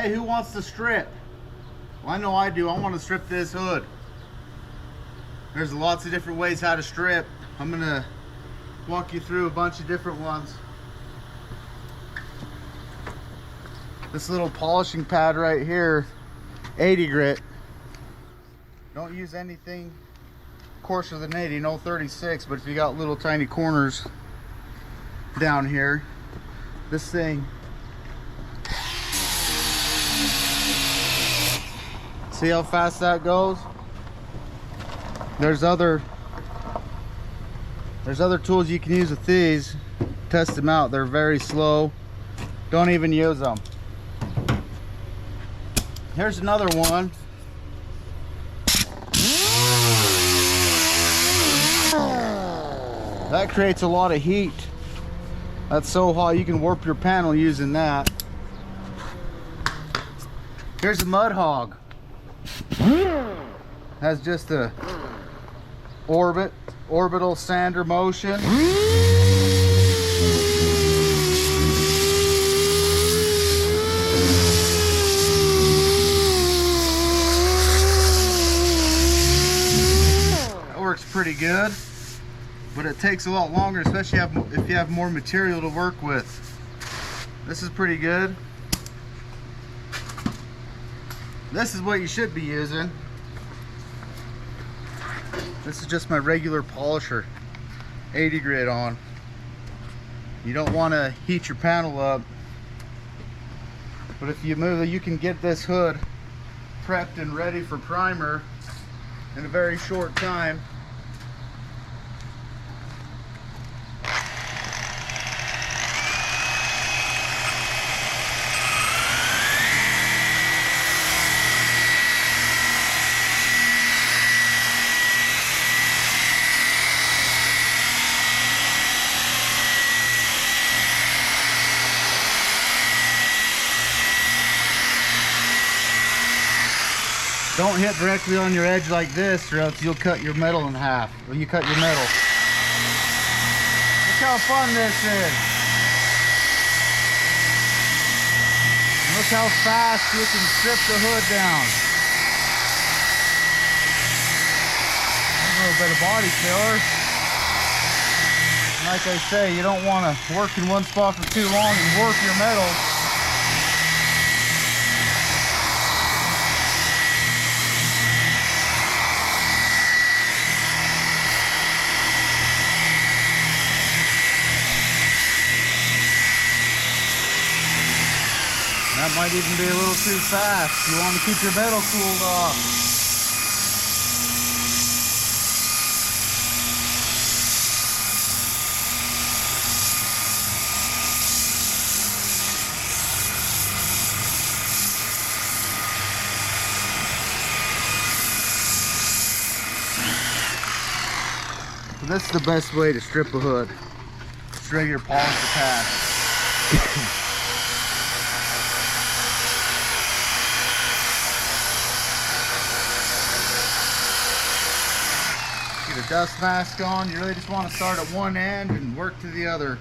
Hey, who wants to strip? Well, I know I do. I want to strip this hood. There's lots of different ways how to strip. I'm gonna walk you through a bunch of different ones. This little polishing pad right here, 80 grit. Don't use anything coarser than 80, no 36, but if you got little tiny corners down here, this thing, see how fast that goes? There's other tools you can use with these. Test them out. They're very slow. Don't even use them. Here's another one. That creates a lot of heat. That's so hot you can warp your panel using that. Here's a mud hog. Has just a orbital sander motion. That works pretty good, but it takes a lot longer, especially if you have more material to work with. This is pretty good. This is what you should be using. This is just my regular polisher, 80 grit on. You don't want to heat your panel up, but if you move, you can get this hood prepped and ready for primer in a very short time. Don't hit directly on your edge like this, or else you'll cut your metal in half. When you cut your metal. Look how fun this is. Look how fast you can strip the hood down. A little bit of body filler. Like I say, you don't want to work in one spot for too long and warp your metal. That might even be a little too fast. You want to keep your metal cooled off. So this is the best way to strip a hood. Just regular polish the pad. Get a dust mask on. You really just want to start at one end and work to the other.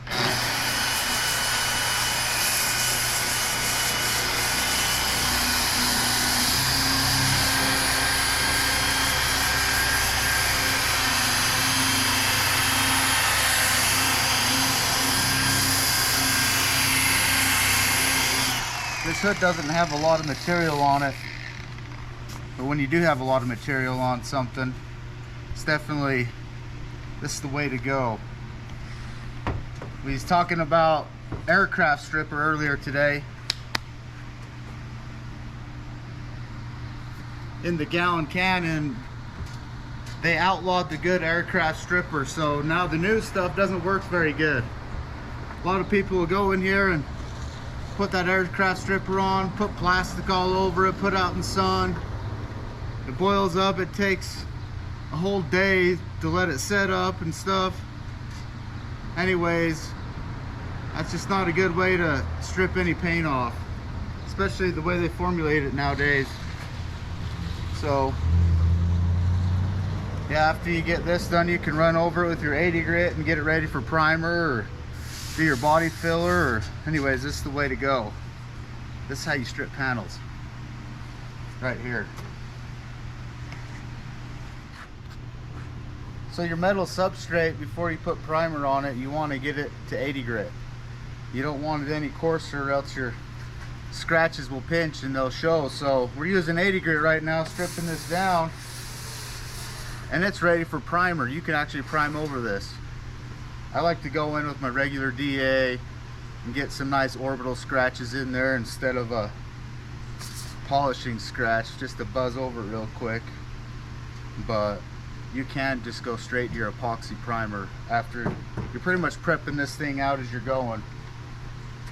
This hood doesn't have a lot of material on it, but when you do have a lot of material on something, it's definitely, this is the way to go. We was talking about aircraft stripper earlier today. In the gallon cannon, they outlawed the good aircraft stripper, so now the new stuff doesn't work very good. A lot of people will go in here and put that aircraft stripper on, put plastic all over it, put it out in the sun. It boils up. It takes a whole day to let it set up and stuff. Anyways, that's just not a good way to strip any paint off, especially the way they formulate it nowadays. So yeah, after you get this done, you can run over it with your 80 grit and get it ready for primer or do your body filler, or anyways, this is the way to go. This is how you strip panels. Right here. So your metal substrate, before you put primer on it, you want to get it to 80 grit. You don't want it any coarser, or else your scratches will pinch and they'll show. So we're using 80 grit right now, stripping this down, and it's ready for primer. You can actually prime over this. I like to go in with my regular DA and get some nice orbital scratches in there instead of a polishing scratch, just to buzz over it real quick. But you can just go straight to your epoxy primer after you're pretty much prepping this thing out as you're going.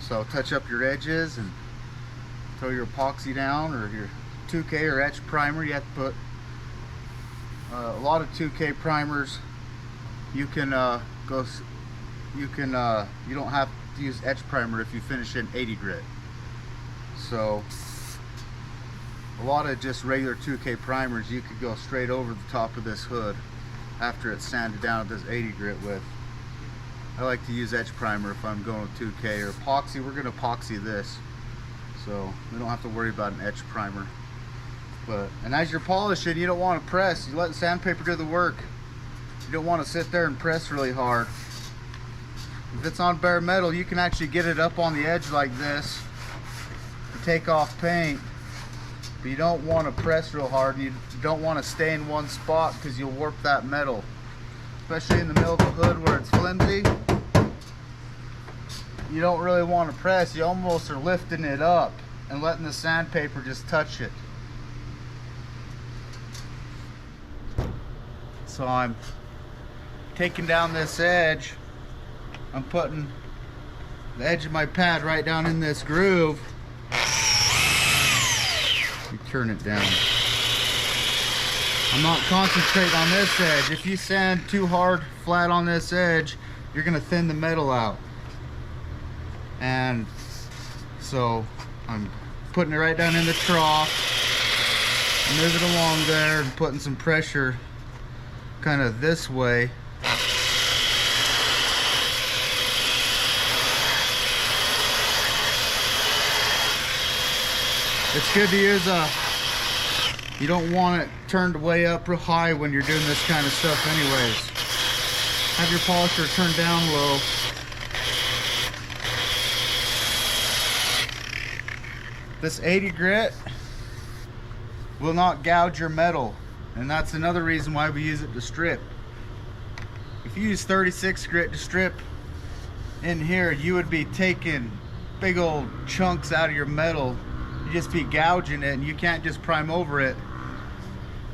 So touch up your edges and throw your epoxy down, or your 2K or etch primer. You have to put a lot of 2K primers. You can you don't have to use etch primer if you finish in 80 grit. So a lot of just regular 2K primers, you could go straight over the top of this hood after it's sanded down at this 80 grit width. I like to use etch primer if I'm going with 2K or epoxy. We're going to epoxy this, so we don't have to worry about an etch primer. And as you're polishing, you don't want to press. You let the sandpaper do the work. You don't want to sit there and press really hard. If it's on bare metal, you can actually get it up on the edge like this and take off paint. But you don't want to press real hard. You don't want to stay in one spot because you'll warp that metal, especially in the middle of the hood where it's flimsy. You don't really want to press. You almost are lifting it up and letting the sandpaper just touch it. So I'm taking down this edge. I'm putting the edge of my pad right down in this groove. You turn it down. I'm not concentrating on this edge. If you sand too hard flat on this edge, you're going to thin the metal out. And so I'm putting it right down in the trough, moving along there and putting some pressure kind of this way. It's good to use you don't want it turned way up real high when you're doing this kind of stuff anyways. Have your polisher turned down low. This 80 grit will not gouge your metal, and that's another reason why we use it to strip. If you use 36 grit to strip in here, you would be taking big old chunks out of your metal. You just be gouging it, and you can't just prime over it,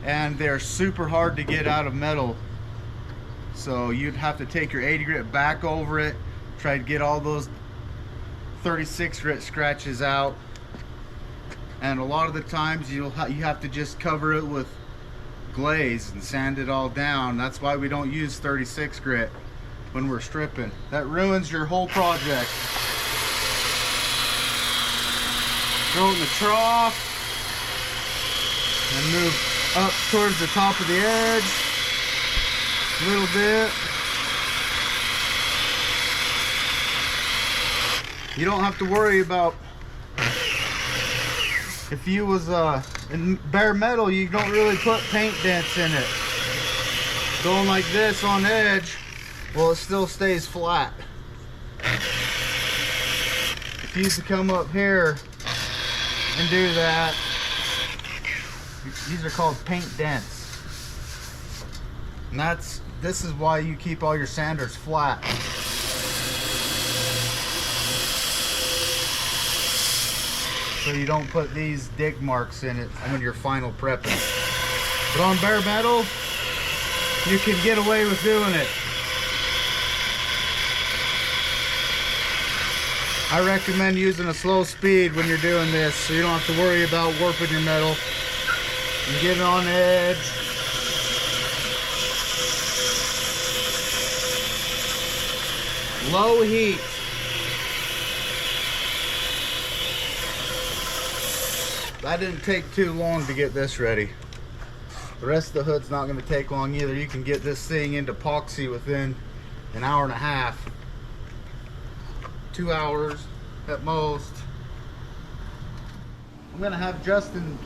and they're super hard to get out of metal. So you'd have to take your 80 grit back over it, try to get all those 36 grit scratches out, and a lot of the times you have to just cover it with glaze and sand it all down. That's why we don't use 36 grit when we're stripping. That ruins your whole project. Throw it in the trough and move up towards the top of the edge a little bit. You don't have to worry about, if you was in bare metal, you don't really put paint dents in it. Going like this on edge, well, it still stays flat. If you used to come up here and do that, these are called paint dents, and this is why you keep all your sanders flat. So you don't put these dig marks in it when you're final prepping. But on bare metal, you can get away with doing it. I recommend using a slow speed when you're doing this, so you don't have to worry about warping your metal. And get it on edge. Low heat. That didn't take too long to get this ready. The rest of the hood's not going to take long either. You can get this thing into epoxy within an hour and a half. 2 hours at most. I'm gonna have Justin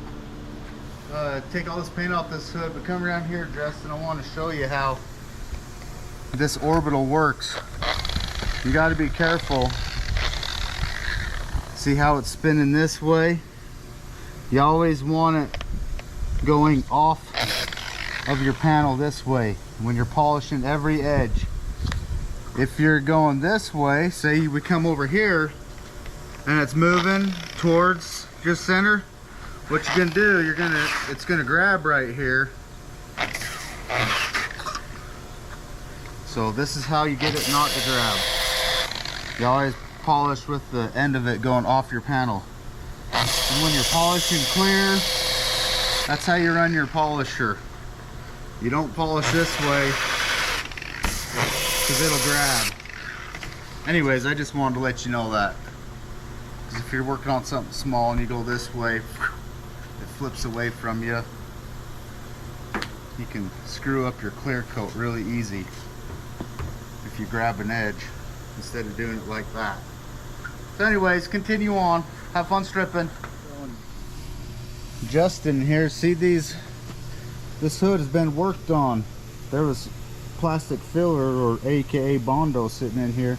take all this paint off this hood, but come around here, Justin. I want to show you how this orbital works. You got to be careful. See how it's spinning this way? You always want it going off of your panel this way when you're polishing every edge. If you're going this way, say we come over here and it's moving towards your center, what you're gonna do, it's gonna grab right here. So this is how you get it not to grab. You always polish with the end of it going off your panel. And when you're polishing clear, that's how you run your polisher. You don't polish this way because it'll grab. Anyways, I just wanted to let you know that. Because if you're working on something small and you go this way, it flips away from you. You can screw up your clear coat really easy if you grab an edge instead of doing it like that. So anyways, continue on. Have fun stripping. Justin here, see these? This hood has been worked on. There was plastic filler, or aka Bondo, sitting in here.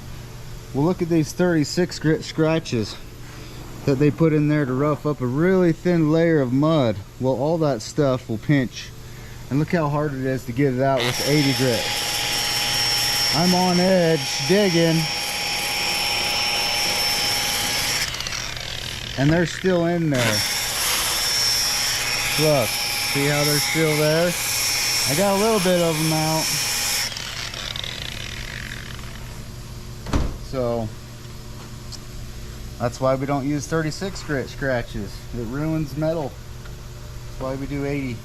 Well, look at these 36 grit scratches that they put in there to rough up a really thin layer of mud. Well, all that stuff will pinch. And look how hard it is to get it out with 80 grit. I'm on edge digging, and they're still in there. Look, see how they're still there? I got a little bit of them out. So that's why we don't use 36 grit scratches. It ruins metal. That's why we do 80.